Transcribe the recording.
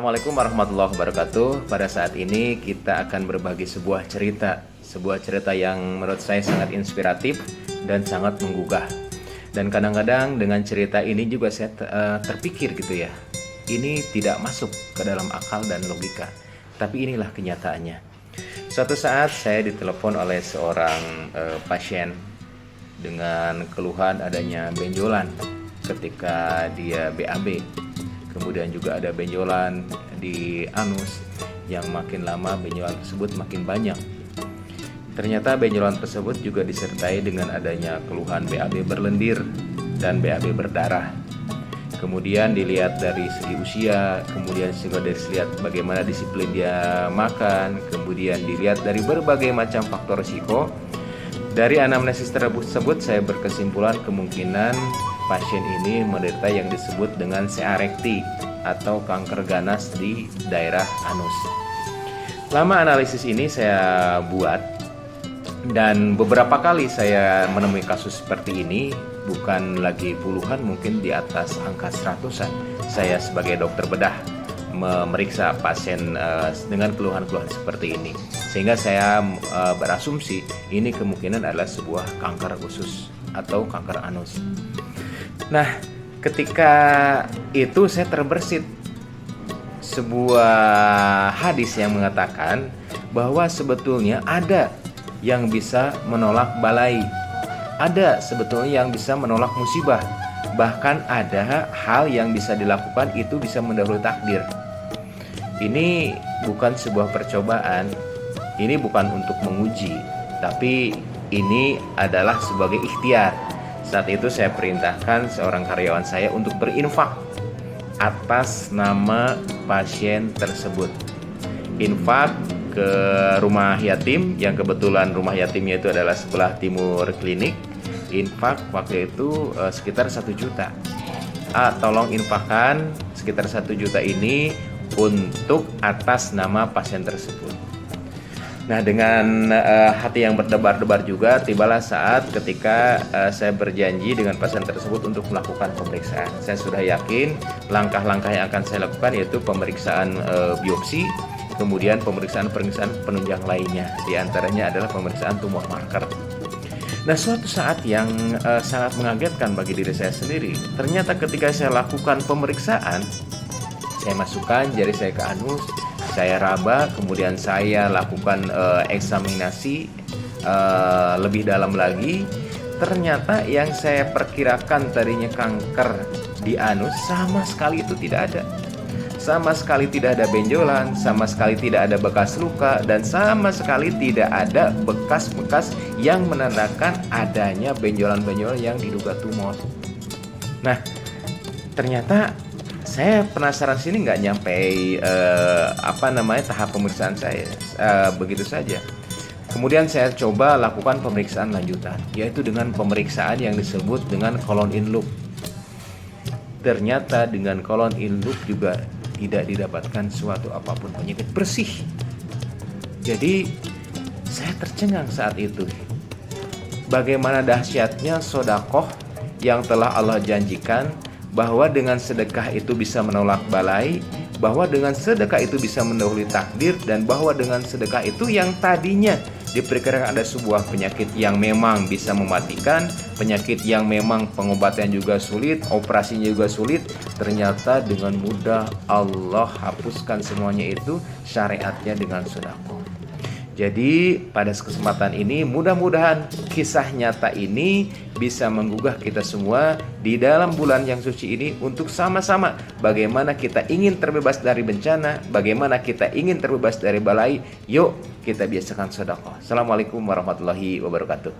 Assalamualaikum warahmatullahi wabarakatuh. Pada saat ini kita akan berbagi sebuah cerita yang menurut saya sangat inspiratif dan sangat menggugah. Dan kadang-kadang dengan cerita ini juga saya terpikir gitu ya, ini tidak masuk ke dalam akal dan logika, tapi inilah kenyataannya. Suatu saat saya ditelepon oleh seorang pasien dengan keluhan adanya benjolan ketika dia BAB. Kemudian juga ada benjolan di anus yang makin lama benjolan tersebut makin banyak. Ternyata benjolan tersebut juga disertai dengan adanya keluhan BAB berlendir dan BAB berdarah. Kemudian dilihat dari segi usia, kemudian juga dilihat bagaimana disiplin dia makan, kemudian dilihat dari berbagai macam faktor risiko. Dari anamnesis tersebut saya berkesimpulan kemungkinan pasien ini menderita yang disebut dengan CA recti atau kanker ganas di daerah anus. Lama analisis ini saya buat dan beberapa kali saya menemui kasus seperti ini, bukan lagi puluhan, mungkin di atas angka seratusan. Saya sebagai dokter bedah memeriksa pasien dengan keluhan-keluhan seperti ini, sehingga saya berasumsi ini kemungkinan adalah sebuah kanker usus atau kanker anus. Nah, ketika itu saya terbersit sebuah hadis yang mengatakan bahwa sebetulnya ada yang bisa menolak balai, ada sebetulnya yang bisa menolak musibah, bahkan ada hal yang bisa dilakukan itu bisa mendahului takdir. Ini bukan sebuah percobaan, ini bukan untuk menguji, tapi ini adalah sebagai ikhtiar. Saat itu saya perintahkan seorang karyawan saya untuk berinfak atas nama pasien tersebut. Infak ke rumah yatim, yang kebetulan rumah yatimnya itu adalah sebelah timur klinik. Infak waktu itu sekitar 1 juta. Tolong infakkan sekitar 1 juta ini untuk atas nama pasien tersebut. Nah, dengan hati yang berdebar-debar juga, tibalah saat ketika saya berjanji dengan pasien tersebut untuk melakukan pemeriksaan. Saya sudah yakin langkah-langkah yang akan saya lakukan yaitu pemeriksaan biopsi, kemudian pemeriksaan penunjang lainnya. Di antaranya adalah pemeriksaan tumor marker. Nah, suatu saat yang sangat mengagetkan bagi diri saya sendiri, ternyata ketika saya lakukan pemeriksaan, saya masukkan jari saya ke anus, saya raba, kemudian saya lakukan eksaminasi lebih dalam lagi. Ternyata yang saya perkirakan tadinya kanker di anus sama sekali itu tidak ada. Sama sekali tidak ada benjolan, sama sekali tidak ada bekas luka, dan sama sekali tidak ada bekas-bekas yang menandakan adanya benjolan-benjolan yang diduga tumor. Nah, ternyata saya penasaran sini nggak nyampe tahap pemeriksaan saya begitu saja. Kemudian saya coba lakukan pemeriksaan lanjutan, yaitu dengan pemeriksaan yang disebut dengan colon in loop. Ternyata dengan colon in loop juga tidak didapatkan suatu apapun penyakit, bersih. Jadi saya tercengang saat itu. Bagaimana dahsyatnya sedekah yang telah Allah janjikan, bahwa dengan sedekah itu bisa menolak balai, bahwa dengan sedekah itu bisa mendahului takdir, dan bahwa dengan sedekah itu yang tadinya diperkirakan ada sebuah penyakit yang memang bisa mematikan, penyakit yang memang pengobatan juga sulit, operasinya juga sulit, ternyata dengan mudah Allah hapuskan semuanya itu, syariatnya dengan sedekah. Jadi pada kesempatan ini mudah-mudahan kisah nyata ini bisa menggugah kita semua di dalam bulan yang suci ini untuk sama-sama bagaimana kita ingin terbebas dari bencana, bagaimana kita ingin terbebas dari balai. Yuk kita biasakan sedekah. Assalamualaikum warahmatullahi wabarakatuh.